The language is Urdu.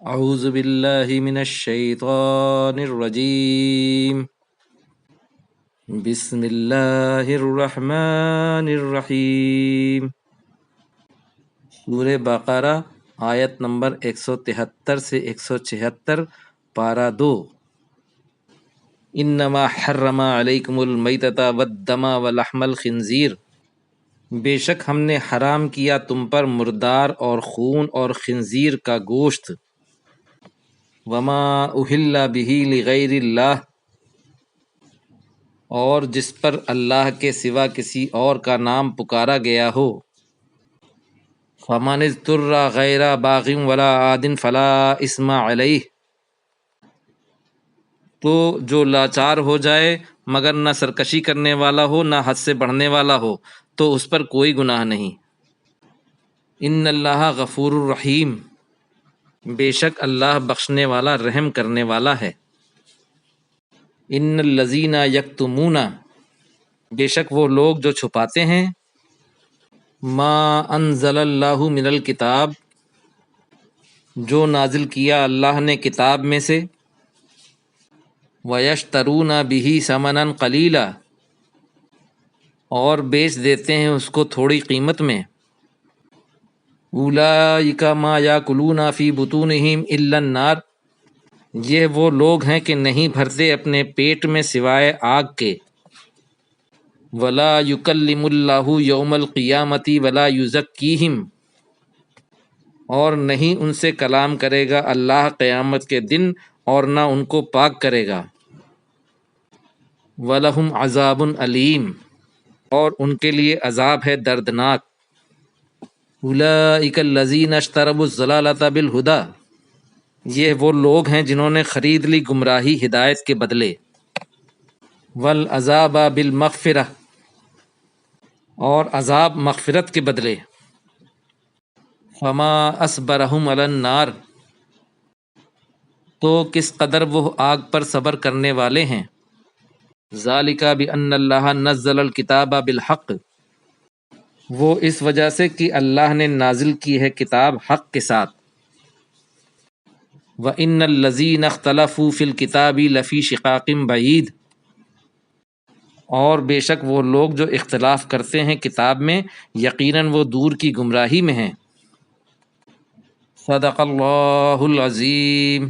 اعوذ باللہ من الشیطان الرجیم بسم اللہ الرحمن الرحیم۔ سورہ بقرہ آیت نمبر 173 سے 176، پارہ 2۔ انما حرم علیکم المیتۃ والدم ولحم الخنزیر، بے شک ہم نے حرام کیا تم پر مردار اور خون اور خنزیر کا گوشت۔ وما اہل بہ لغیر اللہ، اور جس پر اللہ کے سوا کسی اور کا نام پکارا گیا ہو۔ فمن اضطر غیر باغ ولا عاد فلا اثم علیہ، تو جو لاچار ہو جائے مگر نہ سرکشی کرنے والا ہو نہ حد سے بڑھنے والا ہو تو اس پر کوئی گناہ نہیں۔ ان اللہ غفور الرحیم، بے شک اللہ بخشنے والا رحم کرنے والا ہے۔ ان الذین یکتمون، بے شک وہ لوگ جو چھپاتے ہیں، ما انزل اللہ من الکتاب، جو نازل کیا اللہ نے کتاب میں سے، ویشترون بہ ثمنا قلیلا، اور بیچ دیتے ہیں اس کو تھوڑی قیمت میں۔ اولئک ما یاکلون فی بطونہم الا النار، یہ وہ لوگ ہیں کہ نہیں بھرتے اپنے پیٹ میں سوائے آگ کے۔ ولا یکلم اللہ یوم القیامۃ ولا یزکیہم، اور نہیں ان سے کلام کرے گا اللہ قیامت کے دن اور نہ ان کو پاک کرے گا۔ وَلَهُمْ عَذَابٌ علیم، اور ان کے لیے عذاب ہے دردناک۔ اولئک الذین اشتروا الضلالۃ بالہدی، یہ وہ لوگ ہیں جنہوں نے خرید لی گمراہی ہدایت کے بدلے۔ والعذاب بالمغفرہ، اور عذاب مغفرت کے بدلے۔ فما اصبرہم علی النار، تو کس قدر وہ آگ پر صبر کرنے والے ہیں۔ ذالک بان اللہ نزل الکتاب بالحق، وہ اس وجہ سے کہ اللہ نے نازل کی ہے کتاب حق کے ساتھ۔ وَإِنَّ الَّذِينَ اخْتَلَفُوا فِي الْكِتَابِ لَفِي شِقَاقٍ بَعِيدٍ، اور بے شک وہ لوگ جو اختلاف کرتے ہیں کتاب میں یقیناً وہ دور کی گمراہی میں ہیں۔ صدق اللہ العظیم۔